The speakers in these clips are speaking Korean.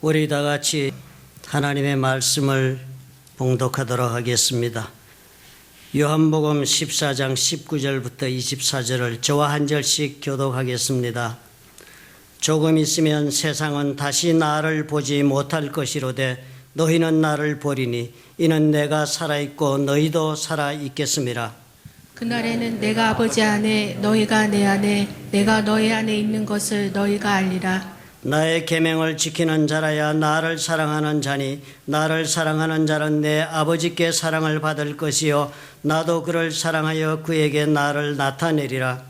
우리 다 같이 하나님의 말씀을 봉독하도록 하겠습니다. 요한복음 14장 19절부터 24절을 저와 한 절씩 교독하겠습니다. 조금 있으면 세상은 다시 나를 보지 못할 것이로되 너희는 나를 보리니 이는 내가 살아있고 너희도 살아있겠음이라. 그날에는 내가 아버지 안에 너희가 내 안에 내가 너희 안에 있는 것을 너희가 알리라. 나의 계명을 지키는 자라야 나를 사랑하는 자니 나를 사랑하는 자는 내 아버지께 사랑을 받을 것이요 나도 그를 사랑하여 그에게 나를 나타내리라.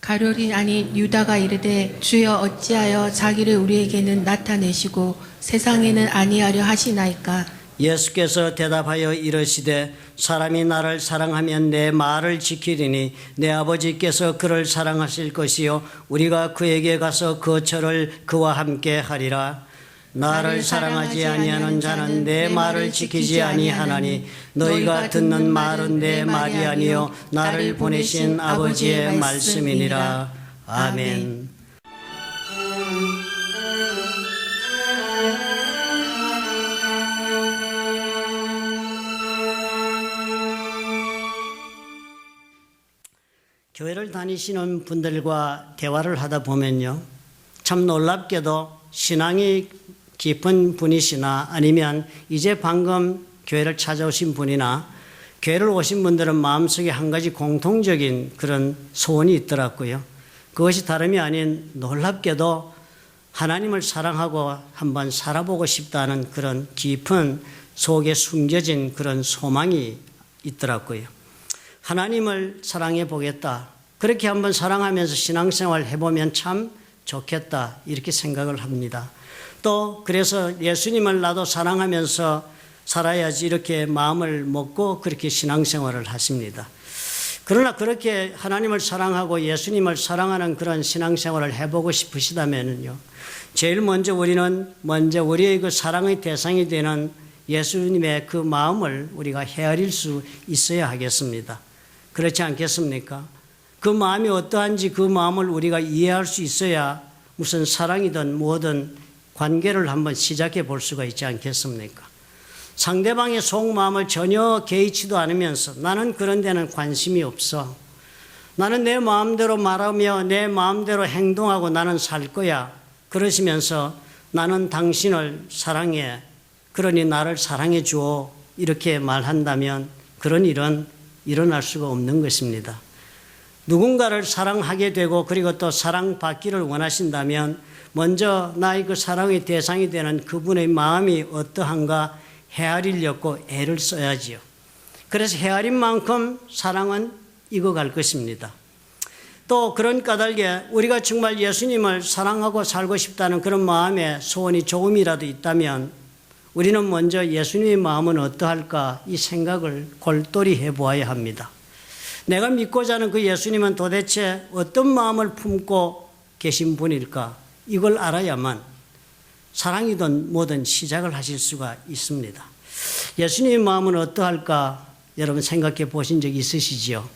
가룟이 아닌 유다가 이르되 주여 어찌하여 자기를 우리에게는 나타내시고 세상에는 아니하려 하시나이까. 예수께서 대답하여 이르시되 사람이 나를 사랑하면 내 말을 지키리니 내 아버지께서 그를 사랑하실 것이요 우리가 그에게 가서 그 처를 그와 함께 하리라. 나를 사랑하지 아니하는 자는 내 말을 지키지 아니하나니 너희가 듣는 말은 내 말이 아니요 나를 보내신 아버지의 말씀이니라. 아멘. 교회를 다니시는 분들과 대화를 하다 보면요, 참 놀랍게도 신앙이 깊은 분이시나 아니면 이제 방금 교회를 찾아오신 분이나 교회를 오신 분들은 마음속에 한 가지 공통적인 그런 소원이 있더라고요. 그것이 다름이 아닌 놀랍게도 하나님을 사랑하고 한번 살아보고 싶다는 그런 깊은 속에 숨겨진 그런 소망이 있더라고요. 하나님을 사랑해 보겠다. 그렇게 한번 사랑하면서 신앙생활 해보면 참 좋겠다. 이렇게 생각을 합니다. 또 그래서 예수님을 나도 사랑하면서 살아야지 이렇게 마음을 먹고 그렇게 신앙생활을 하십니다. 그러나 그렇게 하나님을 사랑하고 예수님을 사랑하는 그런 신앙생활을 해보고 싶으시다면요, 제일 먼저 우리는 우리의 그 사랑의 대상이 되는 예수님의 그 마음을 우리가 헤아릴 수 있어야 하겠습니다. 그렇지 않겠습니까? 그 마음이 어떠한지 그 마음을 우리가 이해할 수 있어야 무슨 사랑이든 뭐든 관계를 한번 시작해 볼 수가 있지 않겠습니까? 상대방의 속마음을 전혀 개의치도 않으면서 나는 그런 데는 관심이 없어. 나는 내 마음대로 말하며 내 마음대로 행동하고 나는 살 거야. 그러시면서 나는 당신을 사랑해. 그러니 나를 사랑해 줘. 이렇게 말한다면 그런 일은 일어날 수가 없는 것입니다. 누군가를 사랑하게 되고 그리고 또 사랑받기를 원하신다면 먼저 나의 그 사랑의 대상이 되는 그분의 마음이 어떠한가 헤아리려고 애를 써야지요. 그래서 헤아린 만큼 사랑은 익어갈 것입니다. 또 그런 까닭에 우리가 정말 예수님을 사랑하고 살고 싶다는 그런 마음에 소원이 조금이라도 있다면 우리는 먼저 예수님의 마음은 어떠할까 이 생각을 골똘히 해보아야 합니다. 내가 믿고자 하는 그 예수님은 도대체 어떤 마음을 품고 계신 분일까? 이걸 알아야만 사랑이든 뭐든 시작을 하실 수가 있습니다. 예수님의 마음은 어떠할까? 여러분 생각해 보신 적 있으시지요?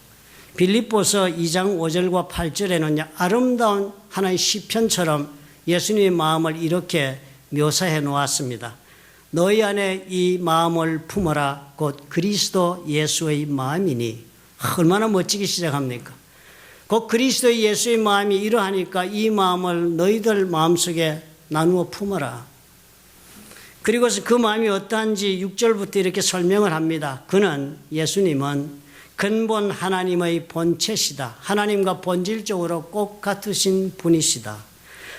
빌립보서 2장 5절과 8절에는 아름다운 하나의 시편처럼 예수님의 마음을 이렇게 묘사해 놓았습니다. 너희 안에 이 마음을 품어라. 곧 그리스도 예수의 마음이니. 얼마나 멋지게 시작합니까? 곧 그리스도 예수의 마음이 이러하니까 이 마음을 너희들 마음속에 나누어 품어라. 그리고서 그 마음이 어떠한지 6절부터 이렇게 설명을 합니다. 그는 예수님은 근본 하나님의 본체시다. 하나님과 본질적으로 꼭 같으신 분이시다.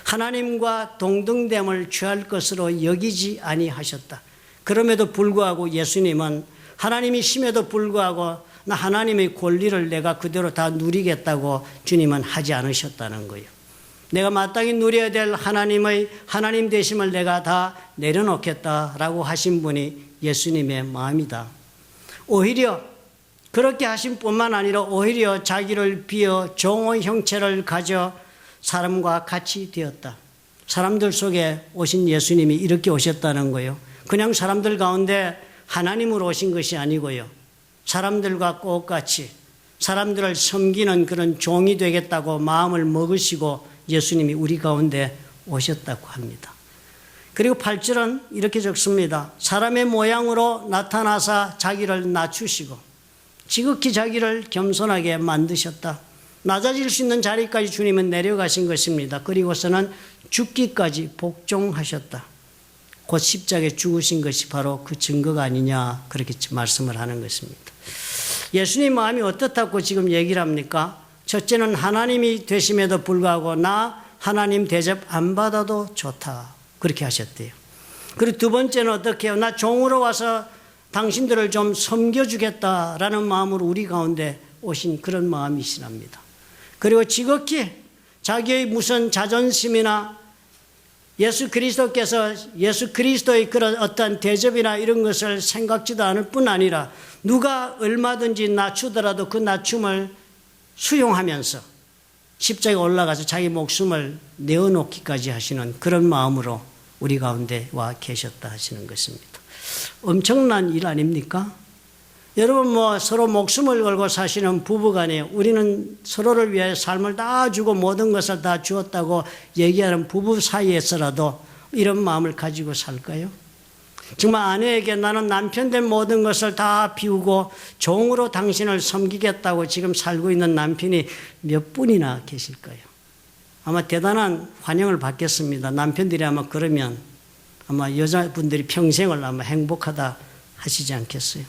하나님과 동등됨을 취할 것으로 여기지 아니하셨다. 그럼에도 불구하고 예수님은 하나님이심에도 불구하고 나 하나님의 권리를 내가 그대로 다 누리겠다고 주님은 하지 않으셨다는 거예요. 내가 마땅히 누려야 될 하나님 되심을 내가 다 내려놓겠다라고 하신 분이 예수님의 마음이다. 오히려 그렇게 하신 뿐만 아니라 오히려 자기를 비어 종의 형체를 가져 사람과 같이 되었다. 사람들 속에 오신 예수님이 이렇게 오셨다는 거예요. 그냥 사람들 가운데 하나님으로 오신 것이 아니고요. 사람들과 똑같이 사람들을 섬기는 그런 종이 되겠다고 마음을 먹으시고 예수님이 우리 가운데 오셨다고 합니다. 그리고 8절은 이렇게 적습니다. 사람의 모양으로 나타나사 자기를 낮추시고 지극히 자기를 겸손하게 만드셨다. 낮아질 수 있는 자리까지 주님은 내려가신 것입니다. 그리고서는 죽기까지 복종하셨다. 곧 십자가에 죽으신 것이 바로 그 증거가 아니냐 그렇게 말씀을 하는 것입니다. 예수님 마음이 어떻다고 지금 얘기를 합니까? 첫째는 하나님이 되심에도 불구하고 나 하나님 대접 안 받아도 좋다 그렇게 하셨대요. 그리고 두 번째는 어떻게 해요? 나 종으로 와서 당신들을 좀 섬겨주겠다라는 마음으로 우리 가운데 오신 그런 마음이시랍니다. 그리고 지극히 자기의 무슨 자존심이나 예수 그리스도의 그런 어떤 대접이나 이런 것을 생각지도 않을 뿐 아니라 누가 얼마든지 낮추더라도 그 낮춤을 수용하면서 십자가에 올라가서 자기 목숨을 내어놓기까지 하시는 그런 마음으로 우리 가운데 와 계셨다 하시는 것입니다. 엄청난 일 아닙니까? 여러분 서로 목숨을 걸고 사시는 부부간에 우리는 서로를 위해 삶을 다 주고 모든 것을 다 주었다고 얘기하는 부부 사이에서라도 이런 마음을 가지고 살까요? 정말 아내에게 나는 남편 된 모든 것을 다 비우고 종으로 당신을 섬기겠다고 지금 살고 있는 남편이 몇 분이나 계실까요? 아마 대단한 환영을 받겠습니다. 남편들이 아마 그러면 아마 여자분들이 평생을 아마 행복하다 하시지 않겠어요?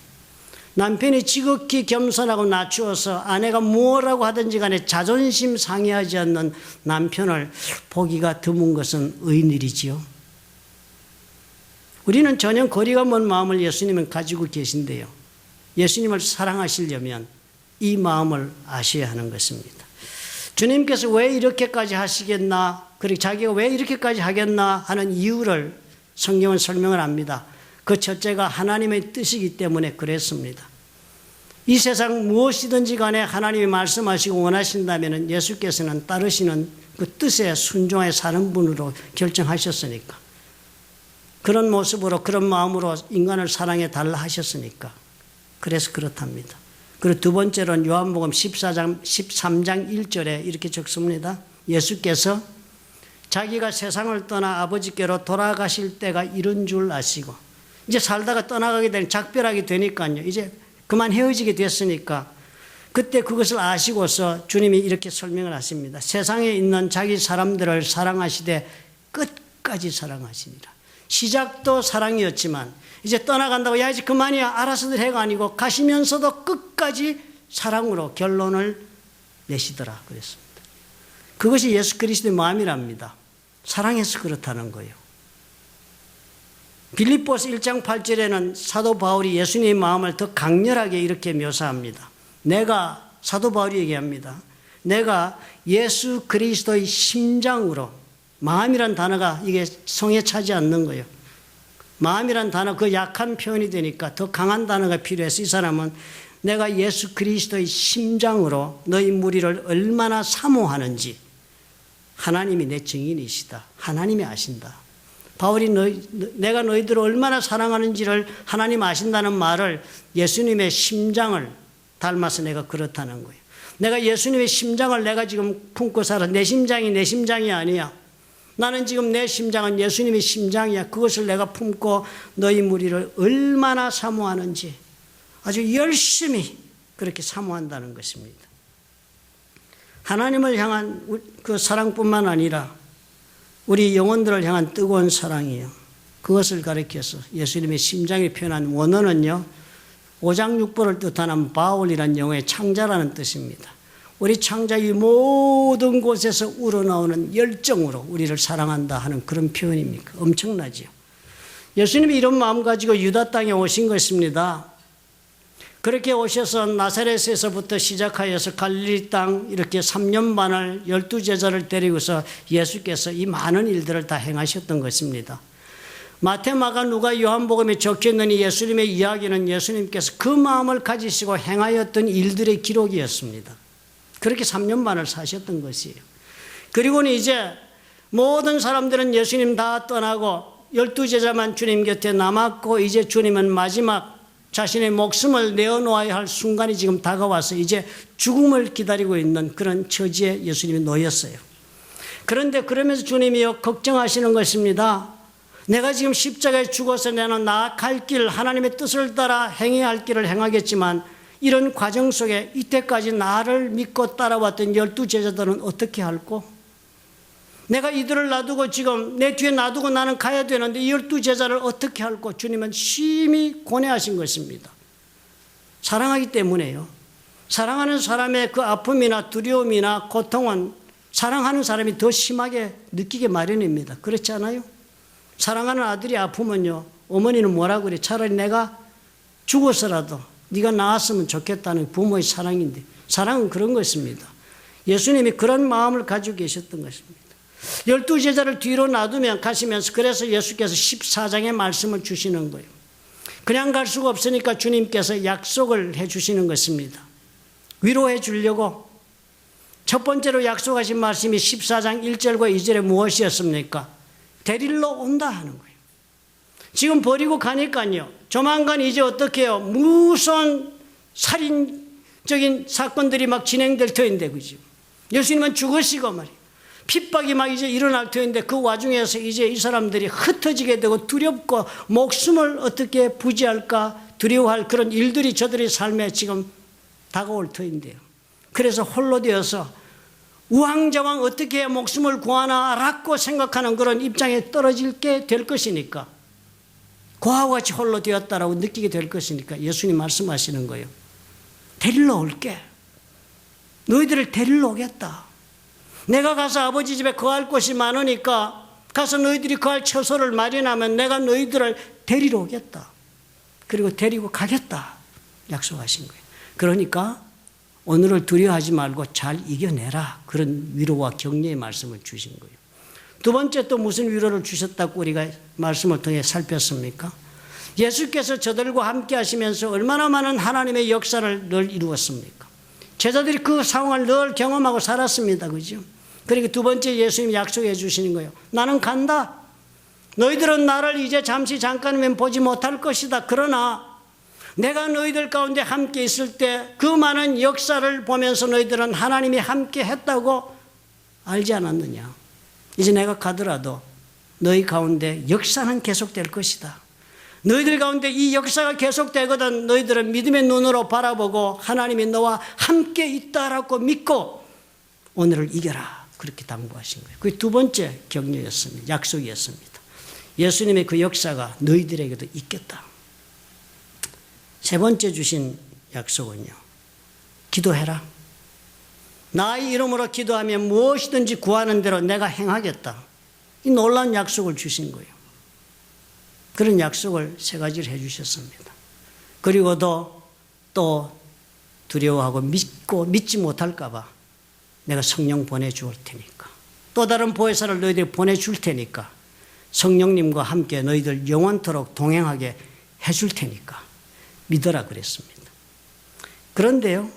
남편이 지극히 겸손하고 낮추어서 아내가 뭐라고 하든지 간에 자존심 상해하지 않는 남편을 보기가 드문 것은 의일이지요. 우리는 전혀 거리가 먼 마음을 예수님은 가지고 계신데요. 예수님을 사랑하시려면 이 마음을 아셔야 하는 것입니다. 주님께서 왜 이렇게까지 하시겠나, 그리고 자기가 왜 이렇게까지 하겠나 하는 이유를 성경은 설명을 합니다. 그 첫째가 하나님의 뜻이기 때문에 그랬습니다. 이 세상 무엇이든지 간에 하나님이 말씀하시고 원하신다면 예수께서는 따르시는 그 뜻에 순종해 사는 분으로 결정하셨으니까, 그런 모습으로 그런 마음으로 인간을 사랑해 달라 하셨으니까 그래서 그렇답니다. 그리고 두 번째로는 요한복음 13장 1절에 이렇게 적습니다. 예수께서 자기가 세상을 떠나 아버지께로 돌아가실 때가 이른 줄 아시고, 이제 살다가 떠나가게 되는 작별하게 되니까요. 이제 그만 헤어지게 됐으니까 그때 그것을 아시고서 주님이 이렇게 설명을 하십니다. 세상에 있는 자기 사람들을 사랑하시되 끝까지 사랑하시니라. 시작도 사랑이었지만 이제 떠나간다고 야 이제 그만이야 알아서들 해가 아니고 가시면서도 끝까지 사랑으로 결론을 내시더라 그랬습니다. 그것이 예수 그리스도의 마음이랍니다. 사랑해서 그렇다는 거예요. 빌립보서 1장 8절에는 사도 바울이 예수님의 마음을 더 강렬하게 이렇게 묘사합니다. 내가, 사도 바울이 얘기합니다. 내가 예수 그리스도의 심장으로, 마음이란 단어가 이게 성에 차지 않는 거예요. 마음이란 단어 그 약한 표현이 되니까 더 강한 단어가 필요해서 이 사람은 내가 예수 그리스도의 심장으로 너희 무리를 얼마나 사모하는지 하나님이 내 증인이시다. 하나님이 아신다. 바울이 내가 너희들을 얼마나 사랑하는지를 하나님 아신다는 말을 예수님의 심장을 닮아서 내가 그렇다는 거예요. 내가 예수님의 심장을 내가 지금 품고 살아. 내 심장이 내 심장이 아니야. 나는 지금 내 심장은 예수님의 심장이야. 그것을 내가 품고 너희 무리를 얼마나 사모하는지 아주 열심히 그렇게 사모한다는 것입니다. 하나님을 향한 그 사랑뿐만 아니라 우리 영혼들을 향한 뜨거운 사랑이에요. 그것을 가리켜서 예수님의 심장이 표현한 원어는요, 5장 6보를 뜻하는 바울이라는 영어의 창자라는 뜻입니다. 우리 창자의 모든 곳에서 우러나오는 열정으로 우리를 사랑한다 하는 그런 표현입니까? 엄청나지요. 예수님이 이런 마음 가지고 유다 땅에 오신 것입니다. 그렇게 오셔서 나사렛에서부터 시작하여서 갈릴리 땅 이렇게 3년 반을 12제자를 데리고서 예수께서 이 많은 일들을 다 행하셨던 것입니다. 마태, 마가, 누가, 요한복음에 적혀있는 이 예수님의 이야기는 예수님께서 그 마음을 가지시고 행하였던 일들의 기록이었습니다. 그렇게 3년 반을 사셨던 것이에요. 그리고는 이제 모든 사람들은 예수님 다 떠나고 12제자만 주님 곁에 남았고 이제 주님은 마지막 자신의 목숨을 내어놓아야 할 순간이 지금 다가와서 이제 죽음을 기다리고 있는 그런 처지에 예수님이 놓였어요. 그런데 그러면서 주님이 걱정하시는 것입니다. 내가 지금 십자가에 죽어서 내는 나아갈 길, 하나님의 뜻을 따라 행해야 할 길을 행하겠지만 이런 과정 속에 이때까지 나를 믿고 따라왔던 12 제자들은 어떻게 할꼬? 내가 이들을 놔두고 지금 내 뒤에 놔두고 나는 가야 되는데 12 제자를 어떻게 할꼬? 주님은 심히 고뇌하신 것입니다. 사랑하기 때문에요. 사랑하는 사람의 그 아픔이나 두려움이나 고통은 사랑하는 사람이 더 심하게 느끼게 마련입니다. 그렇지 않아요? 사랑하는 아들이 아프면요, 어머니는 뭐라 그래? 차라리 내가 죽어서라도 네가 나았으면 좋겠다는 부모의 사랑인데, 사랑은 그런 것입니다. 예수님이 그런 마음을 가지고 계셨던 것입니다. 12 제자를 뒤로 놔두면 가시면서, 그래서 예수께서 14장의 말씀을 주시는 거예요. 그냥 갈 수가 없으니까 주님께서 약속을 해 주시는 것입니다. 위로해 주려고. 첫 번째로 약속하신 말씀이 14장 1절과 2절에 무엇이었습니까? 데리러 온다 하는 거예요. 지금 버리고 가니까요, 조만간 이제 어떻게 해요? 무서운 살인적인 사건들이 막 진행될 터인데, 그죠? 예수님은 죽으시고 말이에요. 핍박이 막 이제 일어날 터인데, 그 와중에서 이제 이 사람들이 흩어지게 되고 두렵고 목숨을 어떻게 부지할까 두려워할 그런 일들이 저들의 삶에 지금 다가올 터인데요. 그래서 홀로 되어서 우왕좌왕 어떻게 해야 목숨을 구하나라고 생각하는 그런 입장에 떨어지게 될 것이니까, 고아와 같이 홀로 되었다라고 느끼게 될 것이니까 예수님 말씀하시는 거예요. 데리러 올게. 너희들을 데리러 오겠다. 내가 가서 아버지 집에 거할 곳이 많으니까 가서 너희들이 거할 처소를 마련하면 내가 너희들을 데리러 오겠다. 그리고 데리고 가겠다. 약속하신 거예요. 그러니까 오늘을 두려워하지 말고 잘 이겨내라. 그런 위로와 격려의 말씀을 주신 거예요. 두 번째 또 무슨 위로를 주셨다고 우리가 말씀을 통해 살폈습니까? 예수께서 저들과 함께 하시면서 얼마나 많은 하나님의 역사를 늘 이루었습니까? 제자들이 그 상황을 늘 경험하고 살았습니다. 그죠? 그리고 두 번째 예수님이 약속해 주시는 거예요. 나는 간다. 너희들은 나를 이제 잠깐이면 보지 못할 것이다. 그러나 내가 너희들 가운데 함께 있을 때 그 많은 역사를 보면서 너희들은 하나님이 함께 했다고 알지 않았느냐. 이제 내가 가더라도 너희 가운데 역사는 계속될 것이다. 너희들 가운데 이 역사가 계속되거든 너희들은 믿음의 눈으로 바라보고 하나님이 너와 함께 있다라고 믿고 오늘을 이겨라. 그렇게 당부하신 거예요. 그게 두 번째 격려였습니다. 약속이었습니다. 예수님의 그 역사가 너희들에게도 있겠다. 세 번째 주신 약속은요. 기도해라. 나의 이름으로 기도하면 무엇이든지 구하는 대로 내가 행하겠다. 이 놀라운 약속을 주신 거예요. 그런 약속을 세 가지를 해 주셨습니다. 그리고도 또 두려워하고 믿지 못할까 봐 내가 성령 보내줄 테니까, 또 다른 보혜사를 너희들이 보내줄 테니까 성령님과 함께 너희들 영원토록 동행하게 해줄 테니까 믿어라 그랬습니다. 그런데요,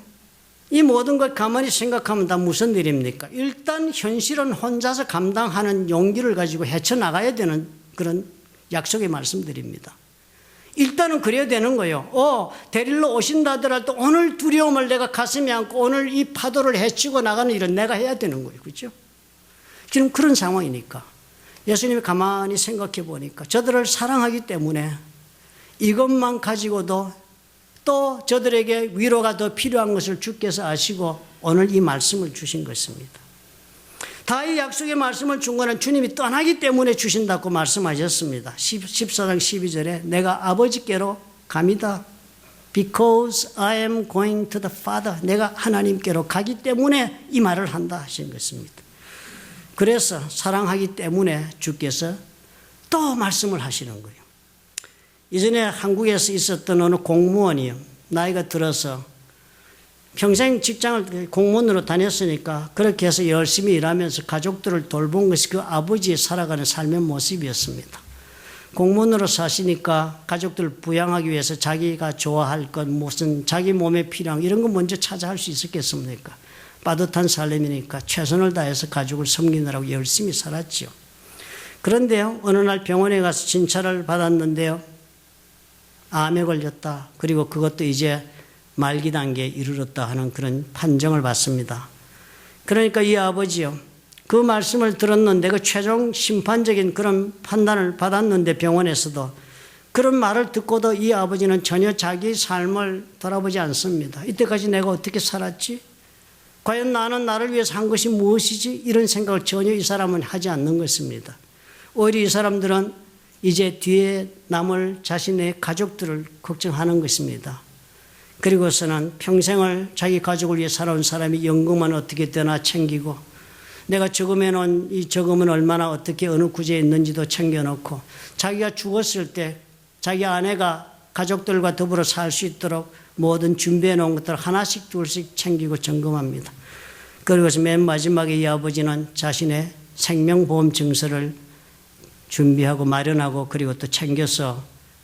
이 모든 걸 가만히 생각하면 다 무슨 일입니까? 일단 현실은 혼자서 감당하는 용기를 가지고 헤쳐나가야 되는 그런 약속의 말씀드립니다. 일단은 그래야 되는 거예요. 데리러 오신다 하더라도 오늘 두려움을 내가 가슴에 안고 오늘 이 파도를 헤치고 나가는 일은 내가 해야 되는 거예요. 그렇죠? 지금 그런 상황이니까 예수님이 가만히 생각해 보니까 저들을 사랑하기 때문에 이것만 가지고도 또 저들에게 위로가 더 필요한 것을 주께서 아시고 오늘 이 말씀을 주신 것입니다. 다 이 약속의 말씀을 준 것은 주님이 떠나기 때문에 주신다고 말씀하셨습니다. 14장 12절에 내가 아버지께로 갑니다. Because I am going to the Father. 내가 하나님께로 가기 때문에 이 말을 한다 하신 것입니다. 그래서 사랑하기 때문에 주께서 또 말씀을 하시는 거예요. 이전에 한국에서 있었던 어느 공무원이요. 나이가 들어서 평생 직장을 공무원으로 다녔으니까 그렇게 해서 열심히 일하면서 가족들을 돌본 것이 그 아버지의 살아가는 삶의 모습이었습니다. 공무원으로 사시니까 가족들을 부양하기 위해서 자기가 좋아할 것, 무슨 자기 몸에 필요한 이런 거 먼저 찾아 할 수 있었겠습니까? 빠듯한 삶이니까 최선을 다해서 가족을 섬기느라고 열심히 살았죠. 그런데요, 어느 날 병원에 가서 진찰을 받았는데요, 암에 걸렸다. 그리고 그것도 이제 말기 단계에 이르렀다 하는 그런 판정을 받습니다. 그러니까 이 아버지요, 그 말씀을 들었는데 그 최종 심판적인 그런 판단을 받았는데 병원에서도 그런 말을 듣고도 이 아버지는 전혀 자기 삶을 돌아보지 않습니다. 이때까지 내가 어떻게 살았지? 과연 나는 나를 위해서 한 것이 무엇이지? 이런 생각을 전혀 이 사람은 하지 않는 것입니다. 오히려 이 사람들은 이제 뒤에 남을 자신의 가족들을 걱정하는 것입니다. 그리고서는 평생을 자기 가족을 위해 살아온 사람이 연금은 어떻게 되나 챙기고 내가 저금해놓은 이 저금은 얼마나 어떻게 어느 구제에 있는지도 챙겨놓고 자기가 죽었을 때 자기 아내가 가족들과 더불어 살 수 있도록 모든 준비해놓은 것들을 하나씩 둘씩 챙기고 점검합니다. 그리고서 맨 마지막에 이 아버지는 자신의 생명보험 증서를 준비하고 마련하고 그리고 또 챙겨서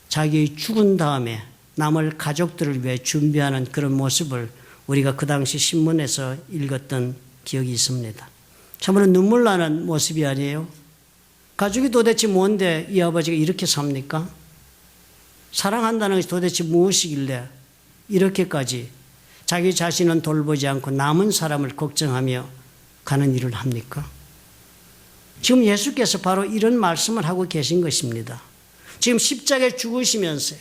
자기 죽은 다음에 남을 가족들을 위해 준비하는 그런 모습을 우리가 그 당시 신문에서 읽었던 기억이 있습니다. 참으로 눈물 나는 모습이 아니에요. 가족이 도대체 뭔데 이 아버지가 이렇게 삽니까? 사랑한다는 것이 도대체 무엇이길래 이렇게까지 자기 자신은 돌보지 않고 남은 사람을 걱정하며 가는 일을 합니까? 지금 예수께서 바로 이런 말씀을 하고 계신 것입니다. 지금 십자가에 죽으시면서요.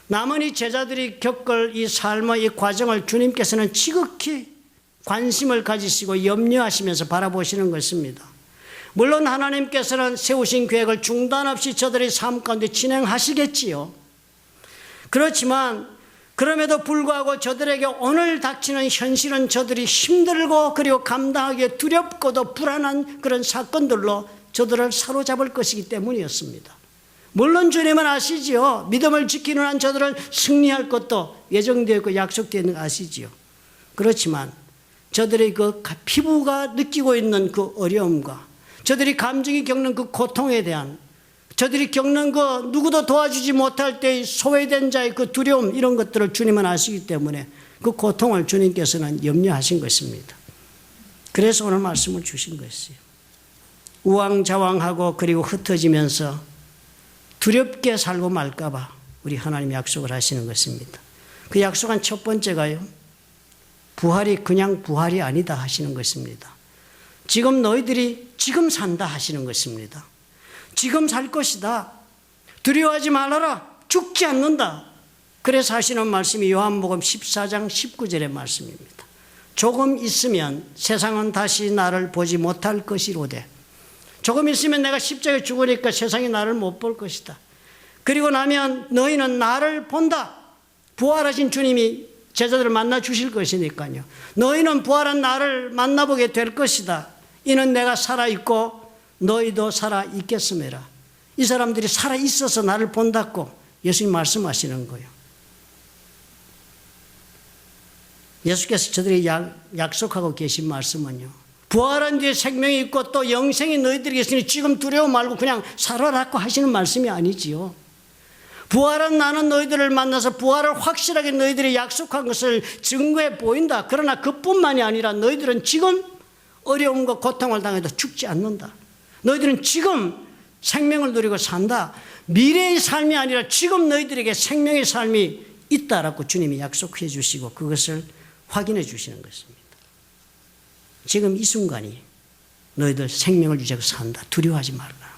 남은 이 제자들이 겪을 이 삶의 이 과정을 주님께서는 지극히 관심을 가지시고 염려하시면서 바라보시는 것입니다. 물론 하나님께서는 세우신 계획을 중단 없이 저들의 삶 가운데 진행하시겠지요. 그렇지만 그럼에도 불구하고 저들에게 오늘 닥치는 현실은 저들이 힘들고 그리고 감당하기에 두렵고도 불안한 그런 사건들로 저들을 사로잡을 것이기 때문이었습니다. 물론 주님은 아시지요. 믿음을 지키는 한 저들은 승리할 것도 예정되어 있고 약속되어 있는 거 아시지요. 그렇지만 저들의 그 피부가 느끼고 있는 그 어려움과 저들이 감정이 겪는 그 고통에 대한 저들이 겪는 그 누구도 도와주지 못할 때의 소외된 자의 그 두려움 이런 것들을 주님은 아시기 때문에 그 고통을 주님께서는 염려하신 것입니다. 그래서 오늘 말씀을 주신 것이에요. 우왕좌왕하고 그리고 흩어지면서 두렵게 살고 말까 봐 우리 하나님 약속을 하시는 것입니다. 그 약속한 첫 번째가요. 부활이 그냥 부활이 아니다 하시는 것입니다. 지금 너희들이 지금 산다 하시는 것입니다. 지금 살 것이다. 두려워하지 말아라. 죽지 않는다. 그래서 하시는 말씀이 요한복음 14장 19절의 말씀입니다. 조금 있으면 세상은 다시 나를 보지 못할 것이로되 조금 있으면 내가 십자가에 죽으니까 세상이 나를 못 볼 것이다. 그리고 나면 너희는 나를 본다. 부활하신 주님이 제자들을 만나 주실 것이니까요. 너희는 부활한 나를 만나보게 될 것이다. 이는 내가 살아있고 너희도 살아있겠음이라. 이 사람들이 살아있어서 나를 본다고 예수님 말씀하시는 거예요. 예수께서 저들이 약속하고 계신 말씀은요. 부활한 뒤에 생명이 있고 또 영생이 너희들에게 있으니 지금 두려워 말고 그냥 살아라고 하시는 말씀이 아니지요. 부활한 나는 너희들을 만나서 부활을 확실하게 너희들이 약속한 것을 증거해 보인다. 그러나 그뿐만이 아니라 너희들은 지금 어려움과 고통을 당해도 죽지 않는다. 너희들은 지금 생명을 누리고 산다. 미래의 삶이 아니라 지금 너희들에게 생명의 삶이 있다라고 주님이 약속해 주시고 그것을 확인해 주시는 것입니다. 지금 이 순간이 너희들 생명을 유지하고 산다. 두려워하지 말라.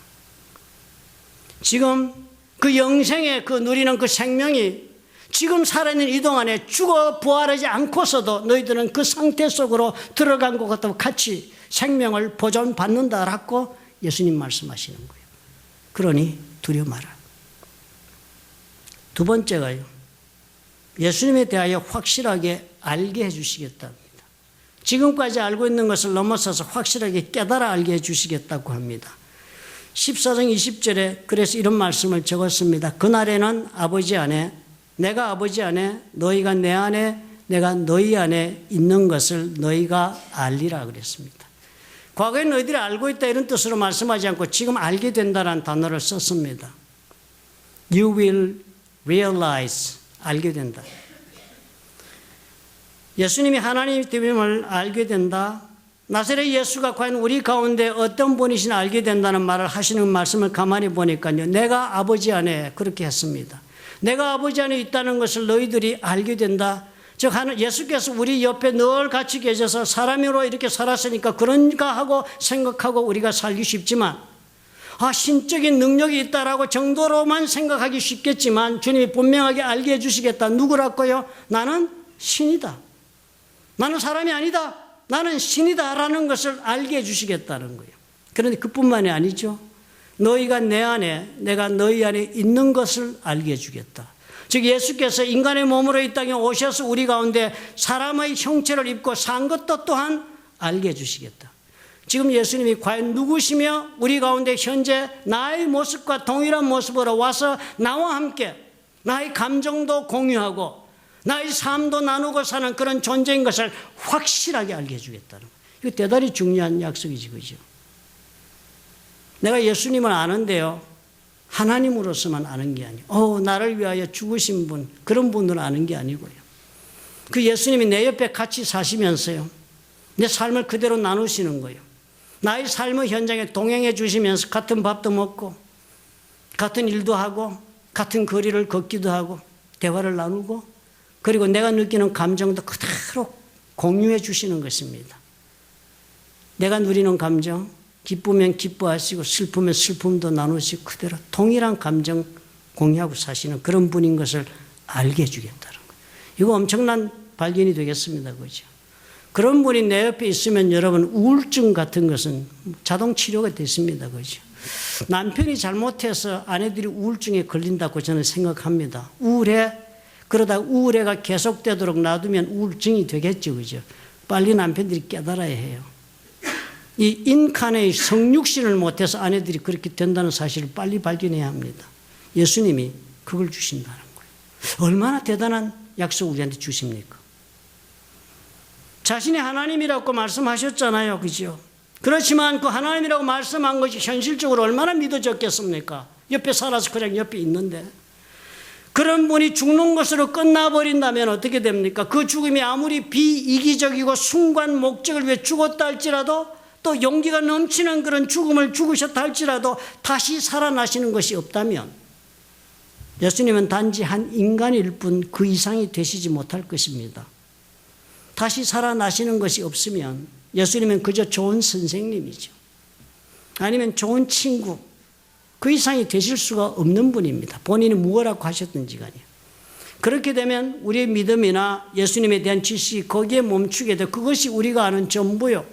지금 그 영생에 그 누리는 그 생명이 지금 살아있는 이 동안에 죽어 부활하지 않고서도 너희들은 그 상태 속으로 들어간 것과 같이 생명을 보존받는다라고 예수님 말씀하시는 거예요. 그러니 두려워 마라. 두 번째가요. 예수님에 대하여 확실하게 알게 해주시겠답니다. 지금까지 알고 있는 것을 넘어서서 확실하게 깨달아 알게 해주시겠다고 합니다. 14장 20절에 그래서 이런 말씀을 적었습니다. 그날에는 아버지 안에 내가 아버지 안에 너희가 내 안에 내가 너희 안에 있는 것을 너희가 알리라 그랬습니다. 과거에 너희들이 알고 있다 이런 뜻으로 말씀하지 않고 지금 알게 된다는 단어를 썼습니다. You will realize 알게 된다. 예수님이 하나님의 됨을 알게 된다. 나사렛 예수가 과연 우리 가운데 어떤 분이시나 알게 된다는 말을 하시는 말씀을 가만히 보니까요. 내가 아버지 안에 그렇게 했습니다. 내가 아버지 안에 있다는 것을 너희들이 알게 된다. 즉 예수께서 우리 옆에 늘 같이 계셔서 사람으로 이렇게 살았으니까 그런가 하고 생각하고 우리가 살기 쉽지만 신적인 능력이 있다라고 정도로만 생각하기 쉽겠지만 주님이 분명하게 알게 해주시겠다. 누구라고요? 나는 신이다. 나는 사람이 아니다. 나는 신이다라는 것을 알게 해주시겠다는 거예요. 그런데 그뿐만이 아니죠. 너희가 내 안에 내가 너희 안에 있는 것을 알게 해주겠다. 즉 예수께서 인간의 몸으로 이 땅에 오셔서 우리 가운데 사람의 형체를 입고 산 것도 또한 알게 해주시겠다. 지금 예수님이 과연 누구시며 우리 가운데 현재 나의 모습과 동일한 모습으로 와서 나와 함께 나의 감정도 공유하고 나의 삶도 나누고 사는 그런 존재인 것을 확실하게 알게 해주겠다는 거예요. 이거 대단히 중요한 약속이지, 그죠? 내가 예수님을 아는데요, 하나님으로서만 아는 게 아니고 나를 위하여 죽으신 분, 그런 분을 아는 게 아니고요. 그 예수님이 내 옆에 같이 사시면서요, 내 삶을 그대로 나누시는 거예요. 나의 삶의 현장에 동행해 주시면서 같은 밥도 먹고 같은 일도 하고 같은 거리를 걷기도 하고 대화를 나누고 그리고 내가 느끼는 감정도 그대로 공유해 주시는 것입니다. 내가 누리는 감정, 기쁘면 기뻐하시고 슬프면 슬픔도 나누시고 그대로 동일한 감정 공유하고 사시는 그런 분인 것을 알게 해주겠다는 거예요. 이거 엄청난 발견이 되겠습니다. 그죠? 그런 분이 내 옆에 있으면 여러분 우울증 같은 것은 자동 치료가 됐습니다. 그죠? 남편이 잘못해서 아내들이 우울증에 걸린다고 저는 생각합니다. 그러다 우울해가 계속되도록 놔두면 우울증이 되겠죠. 그죠? 빨리 남편들이 깨달아야 해요. 이 인칸의 성육신을 못해서 아내들이 그렇게 된다는 사실을 빨리 발견해야 합니다. 예수님이 그걸 주신다는 거예요. 얼마나 대단한 약속 우리한테 주십니까? 자신이 하나님이라고 말씀하셨잖아요. 그죠? 그렇지만 그 하나님이라고 말씀한 것이 현실적으로 얼마나 믿어졌겠습니까? 옆에 살아서 그냥 옆에 있는데. 그런 분이 죽는 것으로 끝나버린다면 어떻게 됩니까? 그 죽음이 아무리 비이기적이고 순간 목적을 위해 죽었다 할지라도 또 용기가 넘치는 그런 죽음을 죽으셨다 할지라도 다시 살아나시는 것이 없다면 예수님은 단지 한 인간일 뿐 그 이상이 되시지 못할 것입니다. 다시 살아나시는 것이 없으면 예수님은 그저 좋은 선생님이죠. 아니면 좋은 친구, 그 이상이 되실 수가 없는 분입니다. 본인이 무엇라고 하셨든지 간에. 그렇게 되면 우리의 믿음이나 예수님에 대한 지식이 거기에 멈추게 돼. 그것이 우리가 아는 전부요.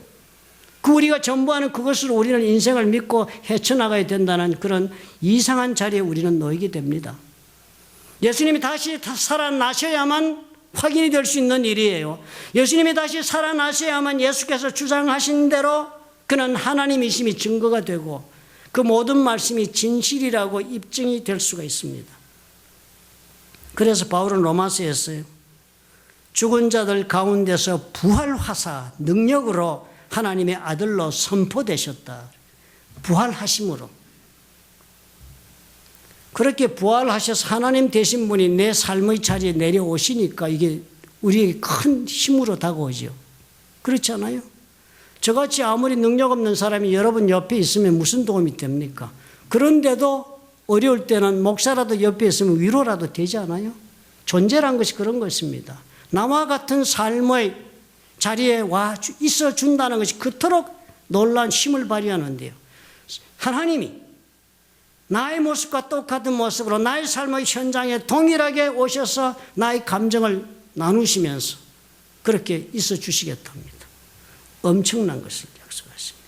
그 우리가 전부하는 그것으로 우리는 인생을 믿고 헤쳐나가야 된다는 그런 이상한 자리에 우리는 놓이게 됩니다. 예수님이 다시 살아나셔야만 확인이 될 수 있는 일이에요. 예수님이 다시 살아나셔야만 예수께서 주장하신 대로 그는 하나님이심이 증거가 되고 그 모든 말씀이 진실이라고 입증이 될 수가 있습니다. 그래서 바울은 로마서에서요, 죽은 자들 가운데서 부활하사 능력으로 하나님의 아들로 선포되셨다. 부활하심으로. 그렇게 부활하셔서 하나님 되신 분이 내 삶의 자리에 내려오시니까 이게 우리에게 큰 힘으로 다가오죠. 그렇지 않아요? 저같이 아무리 능력 없는 사람이 여러분 옆에 있으면 무슨 도움이 됩니까? 그런데도 어려울 때는 목사라도 옆에 있으면 위로라도 되지 않아요? 존재란 것이 그런 것입니다. 나와 같은 삶의 자리에 와 있어 준다는 것이 그토록 놀라운 힘을 발휘하는데요. 하나님이 나의 모습과 똑같은 모습으로 나의 삶의 현장에 동일하게 오셔서 나의 감정을 나누시면서 그렇게 있어 주시겠답니다. 엄청난 것을 약속하십니다.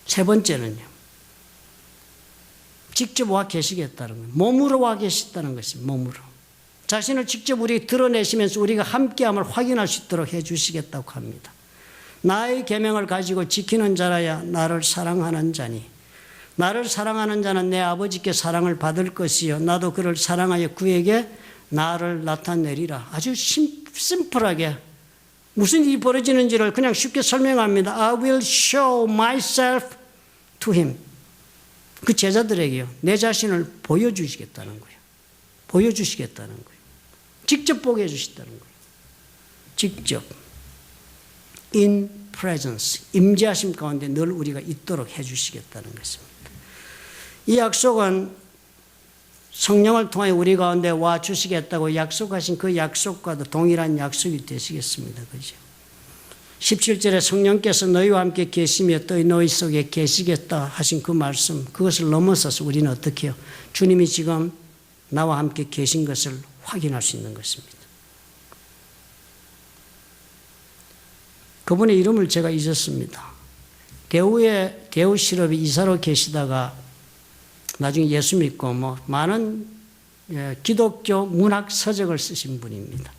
세 번째는요, 직접 와 계시겠다는 거예요. 몸으로 와 계시다는 것입니다. 몸으로. 자신을 직접 우리에게 드러내시면서 우리가 함께함을 확인할 수 있도록 해 주시겠다고 합니다. 나의 계명을 가지고 지키는 자라야 나를 사랑하는 자니 나를 사랑하는 자는 내 아버지께 사랑을 받을 것이요 나도 그를 사랑하여 그에게 나를 나타내리라. 아주 심플하게 무슨 일이 벌어지는지를 그냥 쉽게 설명합니다. I will show myself to him. 그 제자들에게요, 내 자신을 보여주시겠다는 거예요. 보여주시겠다는 거예요. 직접 보게 해주시다는 거예요. 직접. In presence. 임재하심 가운데 늘 우리가 있도록 해주시겠다는 것입니다. 이 약속은 성령을 통하여 우리 가운데 와 주시겠다고 약속하신 그 약속과도 동일한 약속이 되시겠습니다. 그죠? 17절에 성령께서 너희와 함께 계시며 또 너희 속에 계시겠다 하신 그 말씀, 그것을 넘어서서 우리는 어떻게 해요? 주님이 지금 나와 함께 계신 것을 확인할 수 있는 것입니다. 그분의 이름을 제가 잊었습니다. 대우 실업이 이사로 계시다가 나중에 예수 믿고 많은 기독교 문학 서적을 쓰신 분입니다.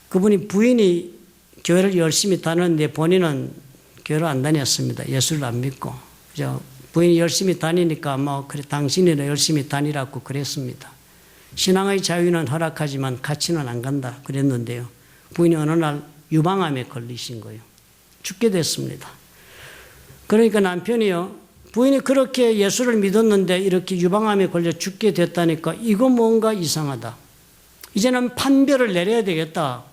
그분이 부인이 교회를 열심히 다녔는데 본인은 교회를 안 다녔습니다. 예수를 안 믿고. 부인이 열심히 다니니까 그래 당신이나 열심히 다니라고 그랬습니다. 신앙의 자유는 허락하지만 같이는 안 간다 그랬는데요. 부인이 어느 날 유방암에 걸리신 거예요. 죽게 됐습니다. 그러니까 남편이요. 부인이 그렇게 예수를 믿었는데 이렇게 유방암에 걸려 죽게 됐다니까 이거 뭔가 이상하다. 이제는 판별을 내려야 되겠다.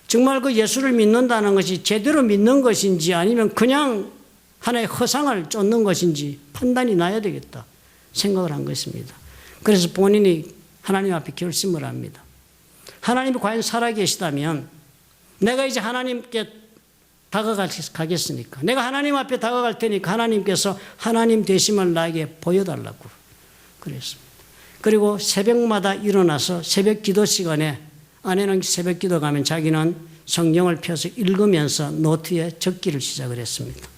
정말 그 예수를 믿는다는 것이 제대로 믿는 것인지 아니면 그냥 하나의 허상을 쫓는 것인지 판단이 나야 되겠다 생각을 한 것입니다. 그래서 본인이 하나님 앞에 결심을 합니다. 하나님이 과연 살아계시다면 내가 이제 하나님께 다가가겠으니까 내가 하나님 앞에 다가갈 테니까 하나님께서 하나님 되심을 나에게 보여달라고 그랬습니다. 그리고 새벽마다 일어나서 새벽 기도 시간에 아내는 새벽 기도 가면 자기는 성경을 펴서 읽으면서 노트에 적기를 시작을 했습니다.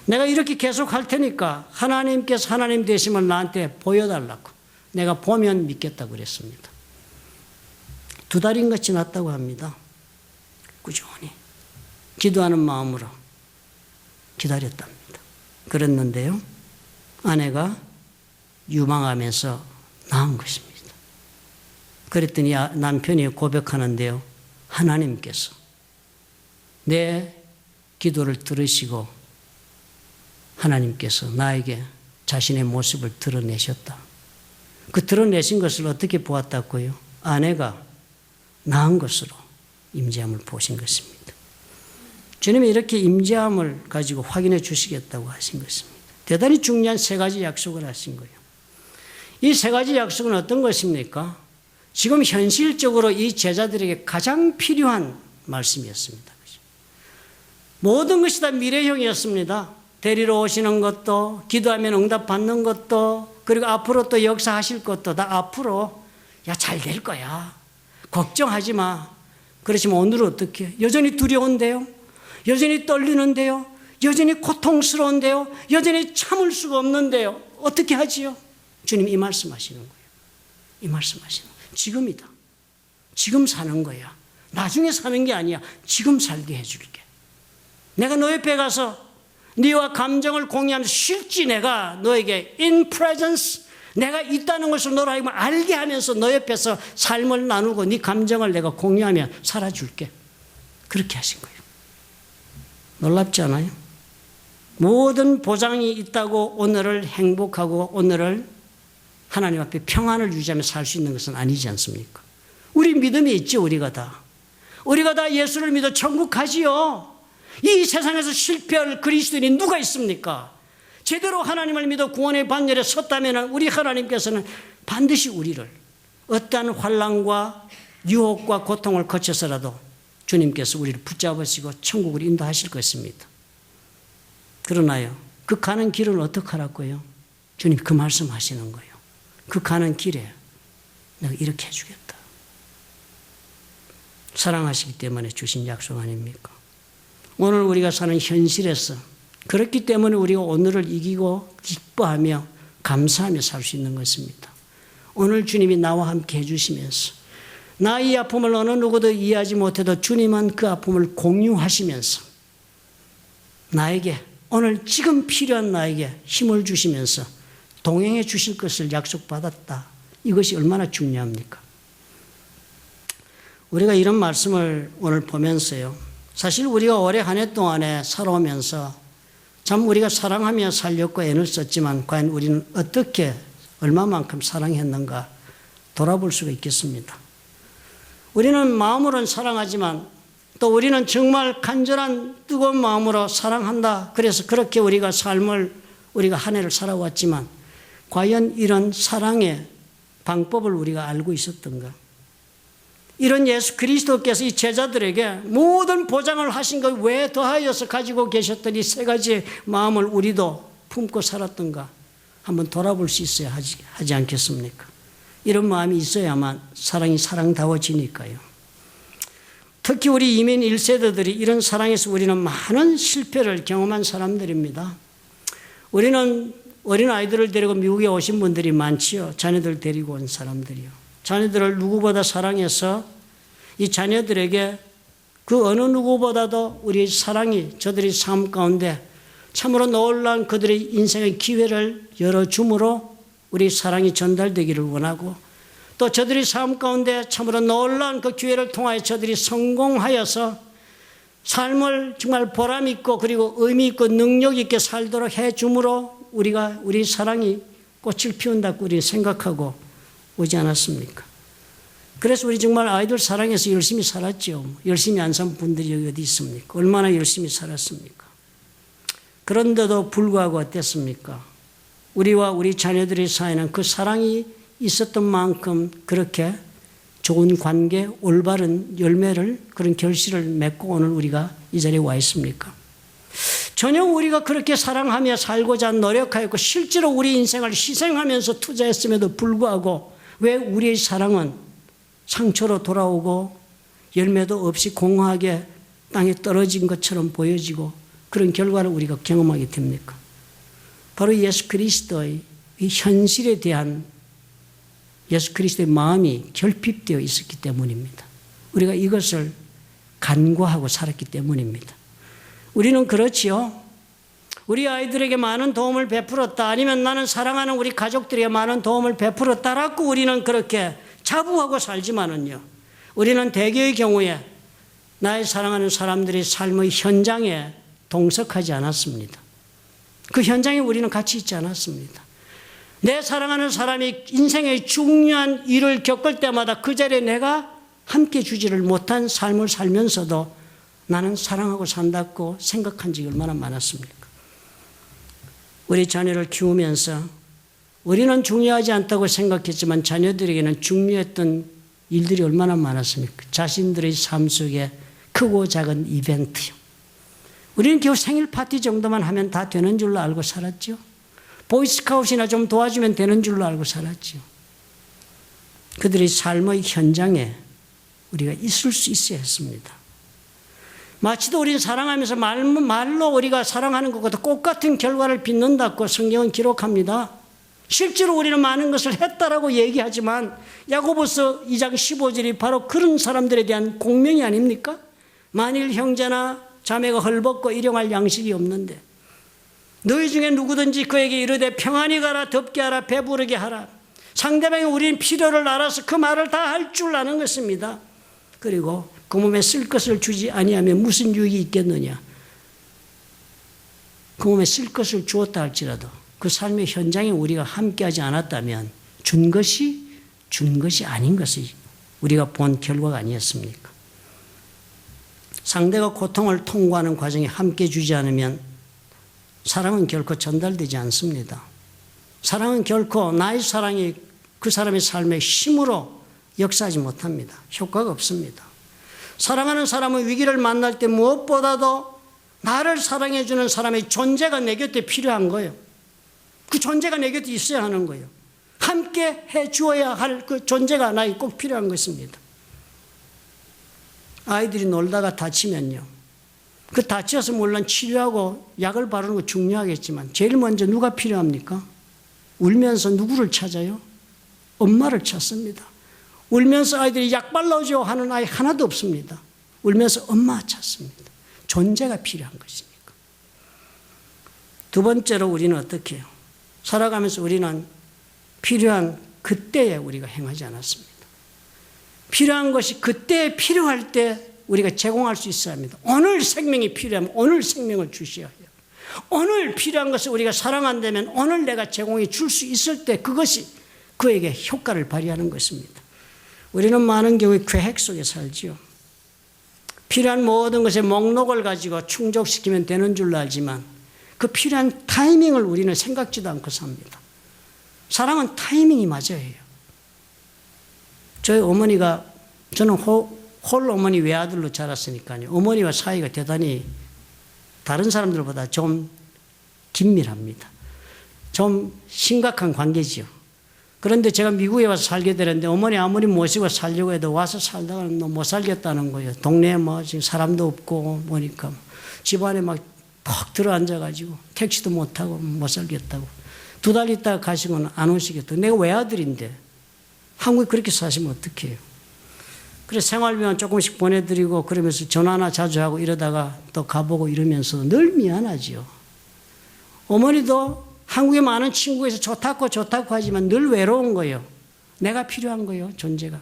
내가 이렇게 계속 할 테니까 하나님께서 하나님 되심을 나한테 보여달라고 내가 보면 믿겠다고 그랬습니다. 2달인가 지났다고 합니다. 꾸준히 기도하는 마음으로 기다렸답니다. 그랬는데요. 아내가 유방암에서 나은 것입니다. 그랬더니 남편이 고백하는데요. 하나님께서 내 기도를 들으시고 하나님께서 나에게 자신의 모습을 드러내셨다. 그 드러내신 것을 어떻게 보았다고요? 아내가 나은 것으로 임재함을 보신 것입니다. 주님이 이렇게 임재함을 가지고 확인해 주시겠다고 하신 것입니다. 대단히 중요한 3가지 약속을 하신 거예요. 이 3가지 약속은 어떤 것입니까? 지금 현실적으로 이 제자들에게 가장 필요한 말씀이었습니다. 모든 것이 다 미래형이었습니다. 데리러 오시는 것도, 기도하면 응답받는 것도, 그리고 앞으로 또 역사하실 것도 다 앞으로 잘 될 거야. 걱정하지 마. 그렇지만 오늘은 어떻게 해요? 여전히 두려운데요. 여전히 떨리는데요. 여전히 고통스러운데요. 여전히 참을 수가 없는데요. 어떻게 하지요? 주님 이 말씀하시는 거예요. 이 말씀하시는 거예요. 지금이다. 지금 사는 거야. 나중에 사는 게 아니야. 지금 살게 해줄게. 내가 너 옆에 가서 네와 감정을 공유하면서 실제 내가 너에게 in presence 내가 있다는 것을 너로 하여금 알게 하면서 너 옆에서 삶을 나누고 네 감정을 내가 공유하며 살아줄게. 그렇게 하신 거예요. 놀랍지 않아요? 모든 보장이 있다고 오늘을 행복하고 오늘을 하나님 앞에 평안을 유지하며 살 수 있는 것은 아니지 않습니까? 우리 믿음이 있죠. 우리가 다 예수를 믿어 천국 가지요. 이 세상에서 실패할 그리스도인이 누가 있습니까? 제대로 하나님을 믿어 구원의 반열에 섰다면 우리 하나님께서는 반드시 우리를 어떠한 환난과 유혹과 고통을 거쳐서라도 주님께서 우리를 붙잡으시고 천국을 인도하실 것입니다. 그러나요, 그 가는 길을 어떻게 하라고요? 주님 그 말씀하시는 거예요. 그 가는 길에 내가 이렇게 해주겠다. 사랑하시기 때문에 주신 약속 아닙니까? 오늘 우리가 사는 현실에서 그렇기 때문에 우리가 오늘을 이기고 기뻐하며 감사하며 살 수 있는 것입니다. 오늘 주님이 나와 함께 해주시면서 나의 아픔을 어느 누구도 이해하지 못해도 주님은 그 아픔을 공유하시면서 나에게 오늘 지금 필요한 나에게 힘을 주시면서 동행해 주실 것을 약속받았다. 이것이 얼마나 중요합니까? 우리가 이런 말씀을 오늘 보면서요. 사실 우리가 올해 한 해 동안에 살아오면서 참 우리가 사랑하며 살렸고 애를 썼지만 과연 우리는 어떻게 얼마만큼 사랑했는가 돌아볼 수가 있겠습니다. 우리는 마음으로는 사랑하지만 또 우리는 정말 간절한 뜨거운 마음으로 사랑한다. 그래서 그렇게 우리가 삶을 우리가 한 해를 살아왔지만 과연 이런 사랑의 방법을 우리가 알고 있었던가? 이런 예수 그리스도께서 이 제자들에게 모든 보장을 하신 것 왜 더하여서 가지고 계셨던 이 세 가지의 마음을 우리도 품고 살았던가? 한번 돌아볼 수 있어야 하지 않겠습니까? 이런 마음이 있어야만 사랑이 사랑다워지니까요. 특히 우리 이민 1세대들이 이런 사랑에서 우리는 많은 실패를 경험한 사람들입니다. 우리는 어린아이들을 데리고 미국에 오신 분들이 많지요. 자녀들 데리고 온 사람들이요. 자녀들을 누구보다 사랑해서 이 자녀들에게 그 어느 누구보다도 우리 사랑이 저들의 삶 가운데 참으로 놀라운 그들의 인생의 기회를 열어줌으로 우리 사랑이 전달되기를 원하고 또 저들의 삶 가운데 참으로 놀라운 그 기회를 통하여 저들이 성공하여서 삶을 정말 보람 있고 그리고 의미 있고 능력 있게 살도록 해줌으로 우리가 우리 사랑이 꽃을 피운다고 우리 생각하고 오지 않았습니까? 그래서 우리 정말 아이들 사랑해서 열심히 살았죠. 열심히 안 산 분들이 여기 어디 있습니까? 얼마나 열심히 살았습니까? 그런데도 불구하고 어땠습니까? 우리와 우리 자녀들의 사이는 그 사랑이 있었던 만큼 그렇게 좋은 관계, 올바른 열매를 그런 결실을 맺고 오늘 우리가 이 자리에 와 있습니까? 전혀 우리가 그렇게 사랑하며 살고자 노력하였고 실제로 우리 인생을 희생하면서 투자했음에도 불구하고 왜 우리의 사랑은 상처로 돌아오고 열매도 없이 공허하게 땅에 떨어진 것처럼 보여지고 그런 결과를 우리가 경험하게 됩니까? 바로 예수 그리스도의 이 현실에 대한 예수 그리스도의 마음이 결핍되어 있었기 때문입니다. 우리가 이것을 간과하고 살았기 때문입니다. 우리는 그렇지요. 우리 아이들에게 많은 도움을 베풀었다. 아니면 나는 사랑하는 우리 가족들에게 많은 도움을 베풀었다라고 우리는 그렇게 자부하고 살지만은요. 우리는 대개의 경우에 나의 사랑하는 사람들의 삶의 현장에 동석하지 않았습니다. 그 현장에 우리는 같이 있지 않았습니다. 내 사랑하는 사람이 인생의 중요한 일을 겪을 때마다 그 자리에 내가 함께 주지를 못한 삶을 살면서도 나는 사랑하고 산다고 생각한 적이 얼마나 많았습니까? 우리 자녀를 키우면서 우리는 중요하지 않다고 생각했지만 자녀들에게는 중요했던 일들이 얼마나 많았습니까? 자신들의 삶 속에 크고 작은 이벤트요. 우리는 겨우 생일 파티 정도만 하면 다 되는 줄로 알고 살았죠. 보이스카웃이나 좀 도와주면 되는 줄로 알고 살았죠. 그들의 삶의 현장에 우리가 있을 수 있어야 했습니다. 마치도 우리는 사랑하면서 말로 우리가 사랑하는 것과 똑같은 결과를 빚는다고 성경은 기록합니다. 실제로 우리는 많은 것을 했다라고 얘기하지만 야고보서 2장 15절이 바로 그런 사람들에 대한 공명이 아닙니까? 만일 형제나 자매가 헐벗고 일용할 양식이 없는데 너희 중에 누구든지 그에게 이르되 평안히 가라, 덥게 하라, 배부르게 하라. 상대방이 우리는 필요를 알아서 그 말을 다 할 줄 아는 것입니다. 그리고 그 몸에 쓸 것을 주지 아니하면 무슨 유익이 있겠느냐. 그 몸에 쓸 것을 주었다 할지라도 그 삶의 현장에 우리가 함께하지 않았다면 준 것이 아닌 것이 우리가 본 결과가 아니었습니까? 상대가 고통을 통과하는 과정에 함께 주지 않으면 사랑은 결코 전달되지 않습니다. 사랑은 결코 나의 사랑이 그 사람의 삶의 힘으로 역사하지 못합니다. 효과가 없습니다. 사랑하는 사람은 위기를 만날 때 무엇보다도 나를 사랑해주는 사람의 존재가 내 곁에 필요한 거예요. 그 존재가 내 곁에 있어야 하는 거예요. 함께 해주어야 할 그 존재가 나에게 꼭 필요한 것입니다. 아이들이 놀다가 다치면요. 그 다쳐서 물론 치료하고 약을 바르는 거 중요하겠지만 제일 먼저 누가 필요합니까? 울면서 누구를 찾아요? 엄마를 찾습니다. 울면서 아이들이 약 발라줘 하는 아이 하나도 없습니다. 울면서 엄마 찾습니다. 존재가 필요한 것이니까. 두 번째로 우리는 어떻게 해요? 살아가면서 우리는 필요한 그때에 우리가 행하지 않았습니다. 필요한 것이 그때에 필요할 때 우리가 제공할 수 있어야 합니다. 오늘 생명이 필요하면 오늘 생명을 주셔야 해요. 오늘 필요한 것을 우리가 사랑한다면 오늘 내가 제공해 줄 수 있을 때 그것이 그에게 효과를 발휘하는 것입니다. 우리는 많은 경우에 계획 속에 살지요. 필요한 모든 것의 목록을 가지고 충족시키면 되는 줄로 알지만 그 필요한 타이밍을 우리는 생각지도 않고 삽니다. 사랑은 타이밍이 맞아야 해요. 저희 어머니가, 저는 홀 어머니 외아들로 자랐으니까요. 어머니와 사이가 대단히 다른 사람들보다 좀 긴밀합니다. 좀 심각한 관계지요. 그런데 제가 미국에 와서 살게 되는데 어머니 아무리 모시고 살려고 해도 와서 살다가는 못 살겠다는 거예요. 동네에 뭐 지금 사람도 없고 보니까 집안에 막 퍽 들어앉아가지고 택시도 못 타고 못 살겠다고. 2달 있다가 가시고는 안 오시겠다고. 내가 외아들인데 한국에 그렇게 사시면 어떡해요. 그래서 생활비만 조금씩 보내드리고 그러면서 전화나 자주 하고 이러다가 또 가보고 이러면서 늘 미안하지요. 어머니도 한국에 많은 친구에서 좋다고 하지만 늘 외로운 거예요. 내가 필요한 거예요, 존재가.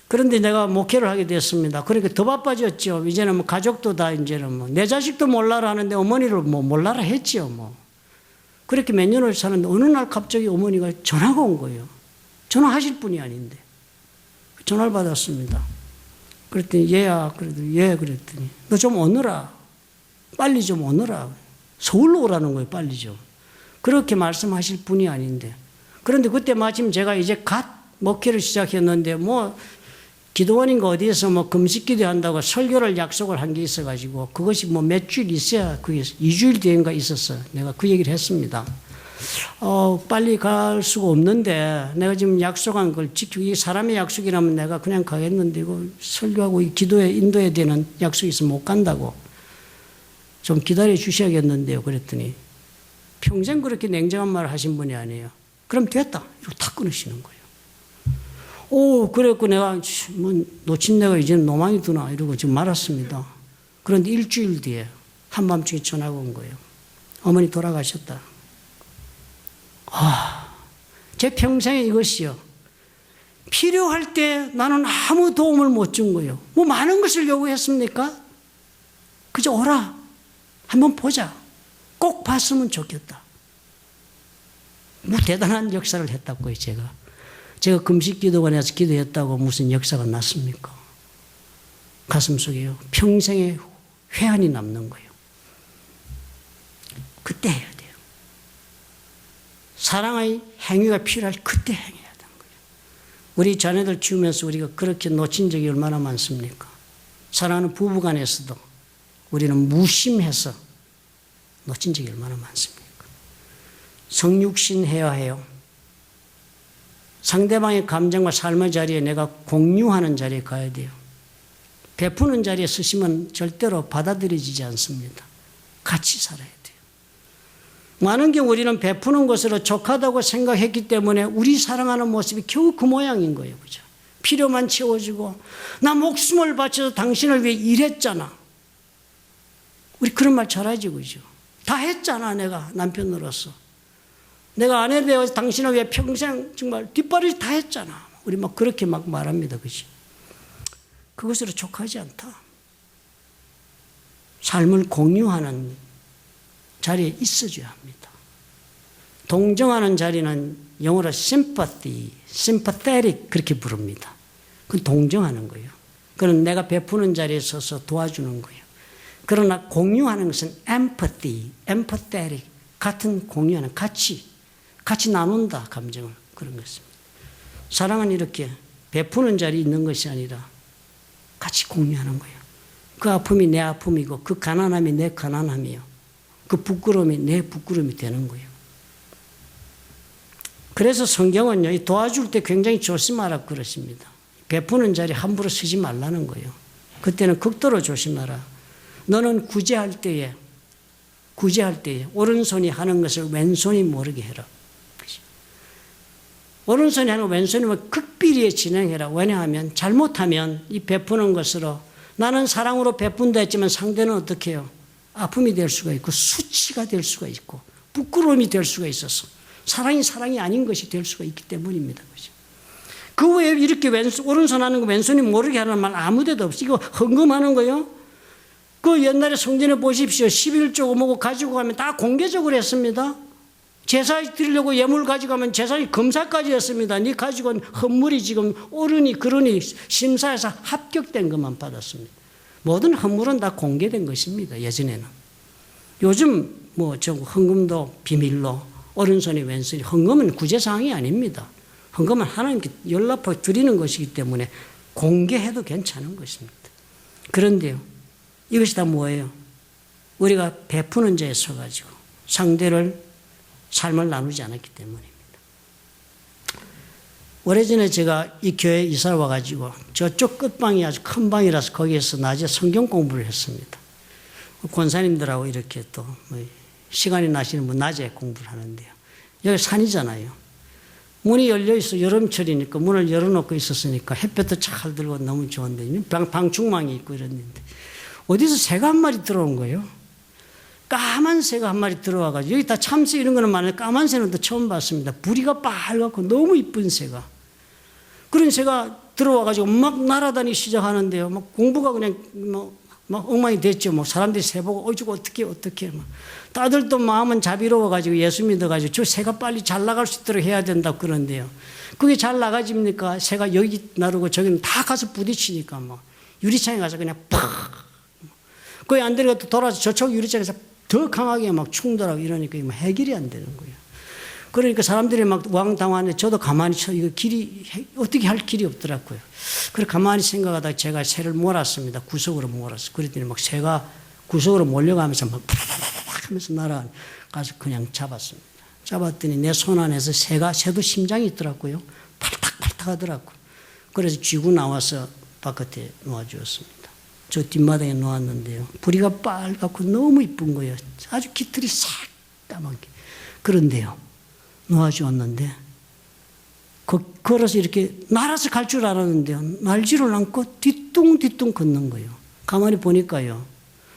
그런데 내가 목회를 하게 됐습니다. 그러니까 더 바빠졌죠. 이제는 뭐 가족도 다 이제는 뭐 내 자식도 몰라라 하는데 어머니를 뭐 몰라라 했죠, 뭐. 그렇게 몇 년을 사는데 어느 날 갑자기 어머니가 전화가 온 거예요. 전화하실 분이 아닌데. 전화를 받았습니다. 그랬더니 얘야, 그래도 얘 그랬더니 너 좀 오너라. 빨리 좀 오너라. 서울로 오라는 거예요, 빨리 좀. 그렇게 말씀하실 분이 아닌데. 그런데 그때 마침 제가 이제 갓 목회를 시작했는데 뭐 기도원인가 어디에서 뭐 금식 기도한다고 설교를 약속을 한 게 있어가지고 그것이 뭐 몇 주일 있어야 그게 2주일 뒤인가 있었어요. 내가 그 얘기를 했습니다. 빨리 갈 수가 없는데 내가 지금 약속한 걸 지키고 이 사람의 약속이라면 내가 그냥 가겠는데 이거 설교하고 이 기도에 인도해야 되는 약속이 있으면 못 간다고 좀 기다려 주셔야겠는데요. 그랬더니 평생 그렇게 냉정한 말을 하신 분이 아니에요. 그럼 됐다. 이거 탁 끊으시는 거예요. 오, 그랬고 내가 뭐 놓친 내가 이제는 노망이 드나 이러고 지금 말았습니다. 그런데 일주일 뒤에 한밤중에 전화가 온 거예요. 어머니 돌아가셨다. 제 평생에 이것이요. 필요할 때 나는 아무 도움을 못 준 거예요. 뭐 많은 것을 요구했습니까? 그저 오라. 한번 보자. 꼭 봤으면 좋겠다. 뭐 대단한 역사를 했다고요, 제가 금식 기도원에서 기도했다고 무슨 역사가 났습니까? 가슴속에요. 평생의 회한이 남는 거예요. 그때 해야 돼요. 사랑의 행위가 필요할 그때 행해야 되는 거예요. 우리 자녀들 키우면서 우리가 그렇게 놓친 적이 얼마나 많습니까? 사랑하는 부부간에서도 우리는 무심해서 놓친 적이 얼마나 많습니까? 성육신 해야 해요. 상대방의 감정과 삶의 자리에 내가 공유하는 자리에 가야 돼요. 베푸는 자리에 서시면 절대로 받아들여지지 않습니다. 같이 살아야 돼요. 많은 경우 우리는 베푸는 것으로 족하다고 생각했기 때문에 우리 사랑하는 모습이 겨우 그 모양인 거예요. 그죠? 필요만 채워주고 나 목숨을 바쳐서 당신을 위해 일했잖아. 우리 그런 말 잘하지, 그죠? 다 했잖아, 내가 남편으로서. 내가 아내 되어서 당신을 위해 평생 정말 뒷바라지 다 했잖아. 우리 막 그렇게 막 말합니다. 그치? 그것으로 족하지 않다. 삶을 공유하는 자리에 있어줘야 합니다. 동정하는 자리는 영어로 sympathy, sympathetic 그렇게 부릅니다. 그건 동정하는 거예요. 그건 내가 베푸는 자리에 서서 도와주는 거예요. 그러나 공유하는 것은 empathy, empathetic 같은 공유하는 같이 나눈다 감정을 그런 것입니다. 사랑은 이렇게 베푸는 자리에 있는 것이 아니라 같이 공유하는 거예요. 그 아픔이 내 아픔이고 그 가난함이 내 가난함이요. 그 부끄러움이 내 부끄러움이 되는 거예요. 그래서 성경은요, 도와줄 때 굉장히 조심하라 그러십니다. 베푸는 자리에 함부로 서지 말라는 거예요. 그때는 극도로 조심하라. 너는 구제할 때에 오른손이 하는 것을 왼손이 모르게 해라. 오른손이 하는 왼손이면 극비리에 진행해라. 왜냐하면 잘못하면 이 베푸는 것으로 나는 사랑으로 베푼다 했지만 상대는 어떻게 해요? 아픔이 될 수가 있고 수치가 될 수가 있고 부끄러움이 될 수가 있어서 사랑이 아닌 것이 될 수가 있기 때문입니다. 그 외에 이렇게 오른손 하는 거 왼손이 모르게 하는 말 아무 데도 없어. 이거 헌금하는 거요. 그 옛날에 성전에 보십시오. 11조 뭐고 가지고 가면 다 공개적으로 했습니다. 제사 드리려고 예물 가져가면 제사장이 검사까지 했습니다. 네 가지고 헌물이 지금 옳으니 그러니 심사해서 합격된 것만 받았습니다. 모든 헌물은 다 공개된 것입니다. 예전에는. 요즘 뭐 저 헌금도 비밀로 오른손이 왼손이 헌금은 구제사항이 아닙니다. 헌금은 하나님께 연락하고 드리는 것이기 때문에 공개해도 괜찮은 것입니다. 그런데요, 이것이 다 뭐예요? 우리가 베푸는 자에 서가지고 상대를 삶을 나누지 않았기 때문입니다. 오래전에 제가 이 교회에 이사를 와가지고 저쪽 끝방이 아주 큰 방이라서 거기에서 낮에 성경 공부를 했습니다. 권사님들하고 이렇게 또 시간이 나시는 분 낮에 공부를 하는데요. 여기 산이잖아요. 문이 열려있어. 여름철이니까 문을 열어놓고 있었으니까 햇볕도 잘 들고 너무 좋은데 방충망이 있고 이랬는데 어디서 새가 한 마리 들어온 거예요. 까만 새가 한 마리 들어와가지고 여기 다 참새 이런 거는 많은데 까만 새는 또 처음 봤습니다. 부리가 빨갛고 너무 이쁜 새가. 그런 새가 들어와가지고 막 날아다니기 시작하는데요. 막 공부가 그냥 막 엉망이 됐죠. 뭐 사람들이 새 보고 어쩌고 어떻게 막. 다들 또 마음은 자비로워가지고 예수 믿어가지고 저 새가 빨리 잘 나갈 수 있도록 해야 된다고 그러는데요. 그게 잘 나가집니까? 새가 여기 나르고 저기는 다 가서 부딪히니까 뭐 유리창에 가서 그냥 팍. 거기 안 되니까 또 돌아서 저쪽 유리창에서 더 강하게 막 충돌하고 이러니까 해결이 안 되는 거예요. 그러니까 사람들이 막 왕당하는데 저도 가만히 이거 길이 어떻게 할 길이 없더라고요. 그래서 가만히 생각하다가 제가 새를 몰았습니다. 구석으로 몰았어. 그랬더니 막 새가 구석으로 몰려가면서 막 팍팍 하면서 날아가서 그냥 잡았습니다. 잡았더니 내 손 안에서 새도 심장이 있더라고요. 팔딱팔딱 하더라고요. 그래서 쥐고 나와서 바깥에 놓아주었습니다. 저 뒷마당에 놓았는데요. 부리가 빨갛고 너무 이쁜 거예요. 아주 깃털이 새까맣게. 그런데요. 놓아주었는데 걸어서 이렇게 날아서 갈 줄 알았는데요. 날지를 않고 뒤뚱뒤뚱 걷는 거예요. 가만히 보니까요.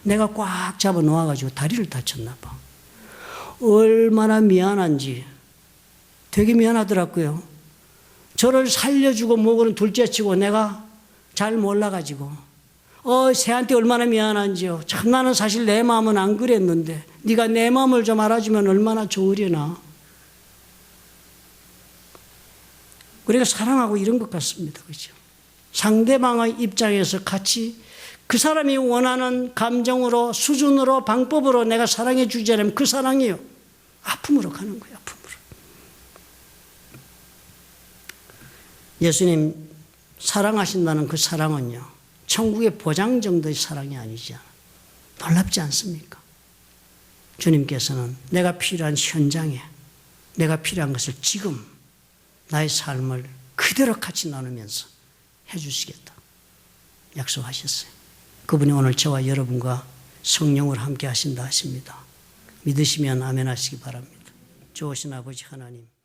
내가 꽉 잡아 놓아가지고 다리를 다쳤나 봐. 얼마나 미안한지 되게 미안하더라고요. 저를 살려주고 뭐고는 둘째치고 내가 잘 몰라가지고 새한테 얼마나 미안한지요. 참 나는 사실 내 마음은 안 그랬는데 네가 내 마음을 좀 알아주면 얼마나 좋으려나. 우리가 사랑하고 이런 것 같습니다. 그렇죠? 상대방의 입장에서 같이 그 사람이 원하는 감정으로 수준으로 방법으로 내가 사랑해 주지 않으면 그 사랑이요. 아픔으로 가는 거예요. 아픔으로. 예수님 사랑하신다는 그 사랑은요. 천국의 보장 정도의 사랑이 아니죠. 놀랍지 않습니까? 주님께서는 내가 필요한 현장에 내가 필요한 것을 지금 나의 삶을 그대로 같이 나누면서 해주시겠다 약속하셨어요. 그분이 오늘 저와 여러분과 성령으로 함께 하신다 하십니다. 믿으시면 아멘 하시기 바랍니다. 좋으신 아버지 하나님.